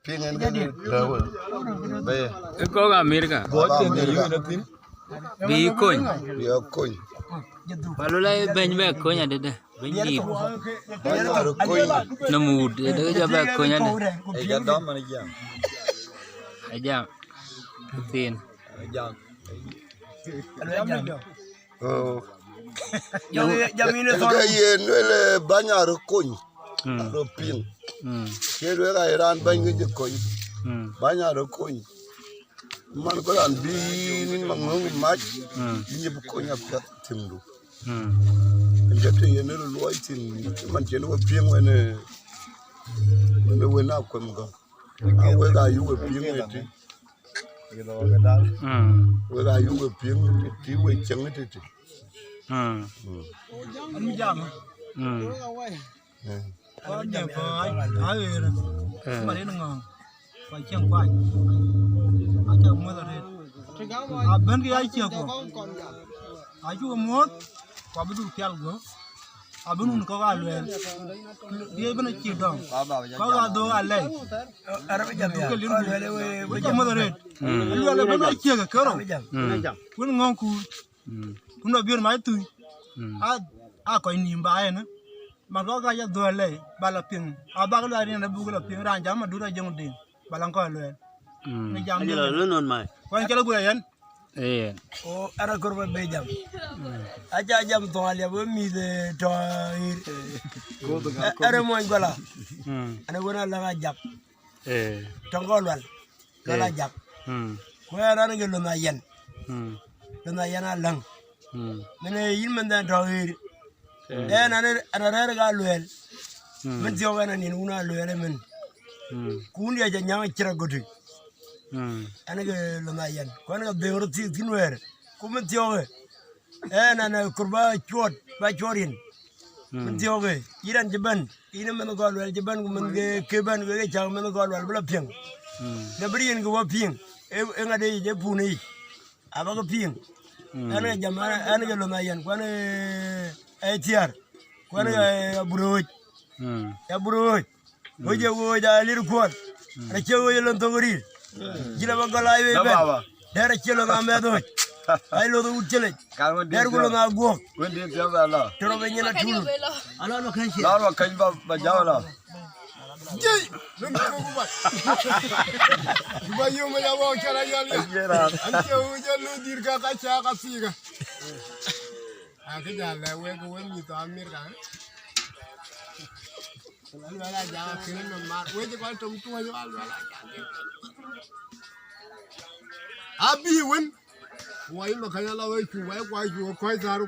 pengen kan daun. Be. Ko ga Amerika. Bi coin. Ya coin. Kalau lai banyak be coin ada dah. Banyak. Banyak coin. Nemu ada jabat coin ada. Ya dam mana jam. Aja. Putin. Jam. Oh. Jam ini soalnya ye banyak coin. Ropin. Kelu era Iran banyak coin. Banyak coin. Man ko an bi min mangong maj ni bu ko nyap timdu njate yene lo itin man jeno pien wene wena ko mga awe ga yu we pien eti we ga yu we pien ti we cheng eti Anh jam. Có nhà phơi ai rồi. Mà đến ngon. Phải chăng quay. Ai chăng mua rồi. À bên cái ai chưa có. Ai chưa mua. Có bên đủ tiền go. À bên nó có cái luyện. Đi bên nó chịu đồng. Có cái đồ ăn lấy. Ở bên nhà cái liên luyện. Bên mua rồi. Anh là bên nó chưa cái rồi. Bên ngon cù. Cũng là biên máy tươi. À coi niệm bài nữa. Mà có cái đồ lấy. Bà là tiền. À bà cái này là bù cái tiền. Rang chả mà đủ ra dùng tiền. Bà làm coi luyện. Anh là lớn hơn mày. Quan cho gue yan. Oh, ada korban bejam. Aja jam toalia bumi de toir. Ada mau Guala. Ada guna langa jak. Tonggolan. Guala jak. Gue ada nih lumayan. Lumayan alang. Mana ilmu dan toir. Ada galuel. Menjauhkan ini una luel men. Kundi aja nyang cerah gede. Ana ke lumayan. Ko ana beor ti tinwer. Ko men tioge. Ana kurba chot ba chorin. Men tioge. Iran jeban. Ina men ko wel jeban ko men ke keban ke chang men ko wel bla pieng. Da brien ko pieng. E ngade je puni. Aba ko pieng. Ana jamana ana ke lumayan. Ko ana etiar. Ko ana buruj. Ya buruj. Oje wo ja lir ko. Ana chewo yelon tongori. Jila bagala ibe ben. Dara chelo ga medo. Ay lo do chele. Der gulo ga go. wendi tiaba la Tero be nyina tulu. Ala no kan shi. la wa kan ba jawla Jey. Lum ko ba. Ba yo ma ya wa kala yali. An ke u je lu dir ka cha ka siga. A ke ja la we ko we mi to amir ka. Ala ja ke no ma we je ba tum tu yo ala ja. Abi win. Wai ma kan la we ku wai kwa ju ko zaru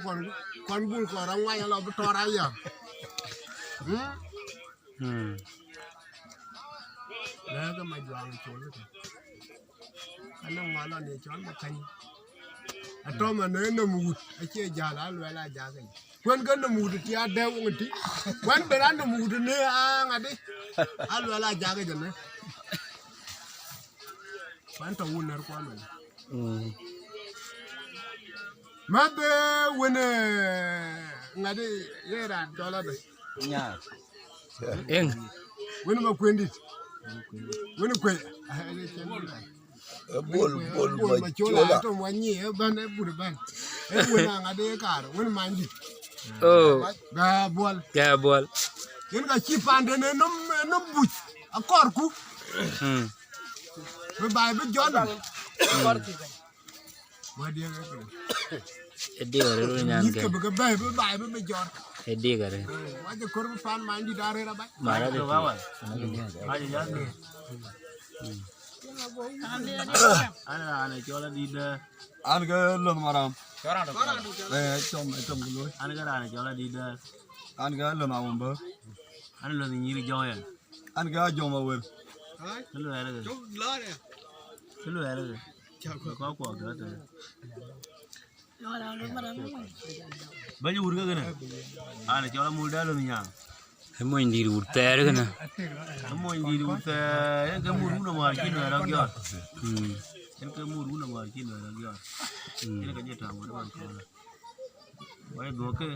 kon bul ko ran wa ya la bu tora ya. Là cái mày doang chỗ đó anh nó ngó lên để cho nó thành à to mà nó mù ai chơi già là già cái quên cái nó mù thì à đeo cái tí quên bên anh nó mù thì nữa à ngay đi à là già cái gì nữa quên tao uốn nở quên rồi mà bé uốn ngay đi cái là cho là đấy nya uốn mà quên đi When quay, bol ma chola to wanyi ban e buri ban. E wona ngade kar, wona manji. Oh, Ga bol. ya bol. Yen ga chi pande ne no buch. Akor ku. Be bay be jona. Wadi ga. Edi gare ro nyan Ni ke. ke be bay be jon. Edi gare. Waje kor be pan manji dare ra bay. Mara de bawa. Waje jan. Ana chola di da. an ga lon maram Chom gulu. Ana ga ana chola di da. an ga lon awon ba Ana lo ni ri joya. an ga joma wel Lo era ga. La de. Lo era ga. Ko ga ta. Baju urga gana. Ana chola mulda lo nya. Mo indi urta era gana. Mo indi urta ga muru na mar kin era gya. Ga muru na mar kin era gya. Ina ga jeta mo ban ko. Wai go ke.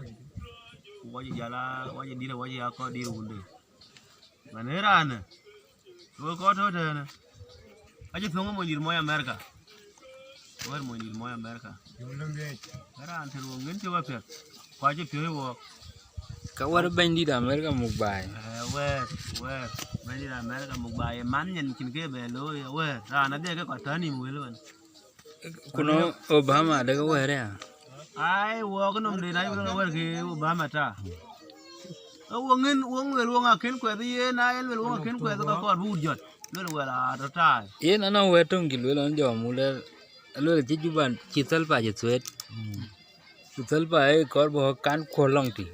Waje jala waje dira waje ya ko dira unde. Manera ana. Wo ko to de na. Aje thongo mo dir mo America. Wo mo dir mo America. Ara an thero ngin ti wa pe. Kwa je pe wo. Ka war ban di da America mu bai. We ban di da America mu bai man nyen kin ke be lo we. Ra na de ke ko tani mu lo. Kuno Obama da ga were ya. Ai wo ko nom de na wo wer ke Obama ta. Wo ngin wo nga ken ko ye na en wo nga ken ko ka ko bu jot. Lo la ta ta. Ye na no wetong ki lo jo mu le ti juban chi tal pa je swet. Tal pa e kor bo kan ko long ti.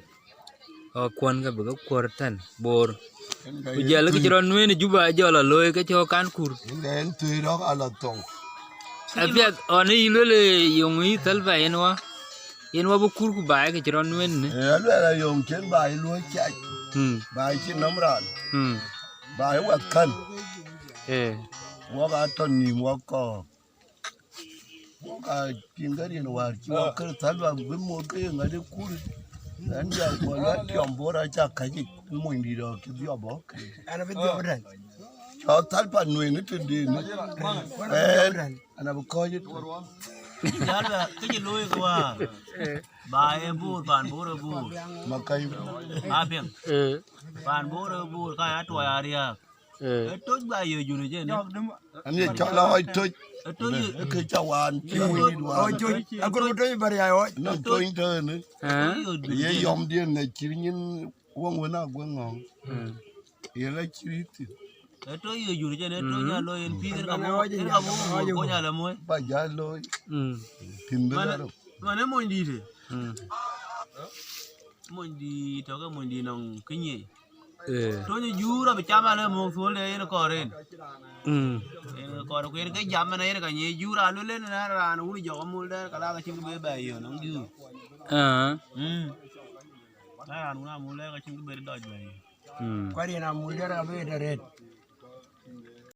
O kwon ga bu ko tan bor. Ku je le ki ron wen juba jo la lo ke cho kan kur. Nen tui đó ala tong. Afiat oni lo le yung yi tal pa en wa bu kur ku ba ke ron wen ne. Lo là dùng trên bài lúa chạy. Bài trên nấm rạn. Bài quá cân. Quá cả tuần nhì quá cò. Quá cả chuyện cái gì nó vào chỉ quá cái thái vào với một cái người đi cú. Anh giờ qua nó chọn bố ra chắc cái gì mình đi rồi cái gì bỏ. Anh biết điều đấy. Cho thái vào nuôi nó trên đi nữa. Anh đã coi chứ. Dạ là cái gì lôi qua. Bài em bu phản bố rồi bu. Mà cây. À biển. Phản bố rồi bu cái ăn tuổi à đi à. Tốt bài giờ dù chứ nữa. Anh ấy cho nó hơi thôi. Tốt gì. Cái cháu ăn chưa đi đùa. Ôi trời, anh còn tôi bari ai ơi. Nó tôi thôi nữa. Ye yom điên này chỉ nhìn uống với nào uống ngon. Ye là chỉ ít. Tốt giờ dù chứ nữa. Tốt nhà lôi en phi cái bố có nhà là muối. Bà giá lôi. Tìm được đâu. Mà nếu muốn đi thì. Muốn đi cho cái muốn đi nông cái gì. Tôi như dú ra bị chăm vào lên một số này nó cò lên. Nó cò nó cái dầm này nó cả nhẹ dú ra luôn lên nó ra nó uống gió mua đây cả la cái chim cái bể bể nó dư. Đây là nó mua lấy cái chim cái bể đòi bể. Qua đi nào mua ra bể ra